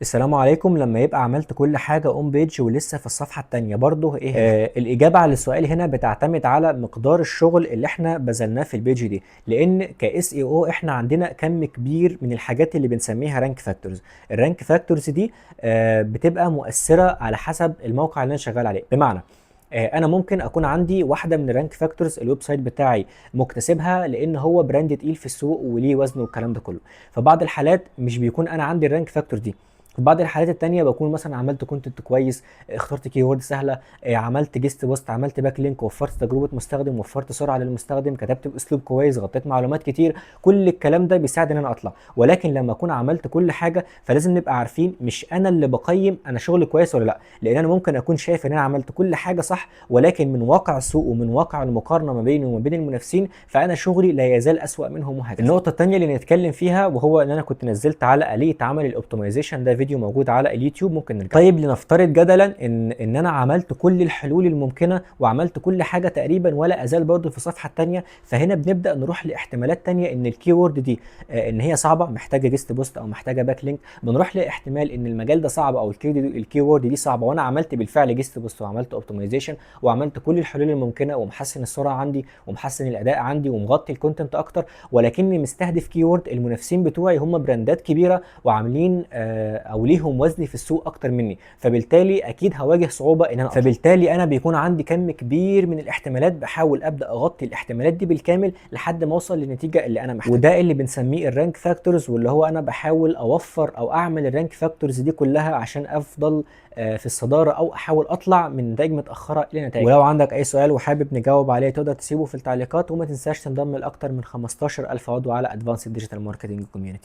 السلام عليكم. لما يبقى عملت كل حاجة اون بيج ولسه في الصفحة التانية برضه ايه الإجابة على السؤال هنا بتعتمد على مقدار الشغل اللي احنا بذلناه في البيج دي، لأن كاس اي او احنا عندنا كم كبير من الحاجات اللي بنسميها رانك فاكتورز. الرانك فاكتورز دي بتبقى مؤثرة على حسب الموقع اللي انا شغال عليه. بمعنى انا ممكن اكون عندي واحده من الرانك فاكتورز الويب سايت بتاعي مكتسبها لان هو براند تقيل في السوق وليه وزن والكلام ده كله. فبعض الحالات مش بيكون انا عندي الرانك فاكتور دي. في بعض الحالات التانية بكون مثلا عملت كونتنت كويس، اخترت كي وورد سهله، عملت جيست بوست، عملت باك لينك، وفرت تجربه مستخدم، وفرت سرعه للمستخدم، كتبت باسلوب كويس، غطيت معلومات كتير. كل الكلام ده بيساعد ان انا اطلع. ولكن لما اكون عملت كل حاجه فلازم نبقى عارفين مش انا اللي بقيم انا شغلي كويس ولا لا، لان انا ممكن اكون شايف ان انا عملت كل حاجه صح، ولكن من واقع السوق ومن واقع المقارنه ما بيني وما بين المنافسين فانا شغلي لا يزال اسوأ منهم وهكذا. النقطه الثانيه اللي نتكلم فيها وهو ان انا كنت نزلت على آلية عمل الاوبتمايزيشن، ده فيديو موجود على اليوتيوب ممكن نرجع. طيب لنفترض جدلا ان انا عملت كل الحلول الممكنه وعملت كل حاجه تقريبا ولا ازال برضه في الصفحه الثانيه، فهنا بنبدا نروح لاحتمالات ثانيه ان الكي وورد دي ان هي صعبه، محتاجه جيست بوست او محتاجه باك لينك. بنروح لاحتمال ان المجال ده صعب او الكي وورد دي صعبه، وانا عملت بالفعل جيست بوست وعملت اوبتمايزيشن وعملت كل الحلول الممكنه ومحسن السرعه عندي ومحسن الاداء عندي ومغطي الكونتنت اكتر، ولكني مستهدف كيورد المنافسين بتوعي هم براندات كبيره وعاملين او ليهم وزن في السوق اكتر مني، فبالتالي اكيد هواجه صعوبه ان انا أطلع. فبالتالي انا بيكون عندي كم كبير من الاحتمالات، بحاول ابدا اغطي الاحتمالات دي بالكامل لحد ما اوصل للنتيجه اللي انا محتاجها. وده اللي بنسميه الرانك فاكتورز، واللي هو انا بحاول اوفر او اعمل الرانك فاكتورز دي كلها عشان افضل في الصداره او احاول اطلع من نتائج متاخره لنتائج. ولو عندك اي سؤال وحابب نجاوب عليه تقدر تسيبه في التعليقات، وما تنساش تنضم لاكتر من 15,000 عضو على ادفانسد ديجيتال ماركتنج كوميونتي.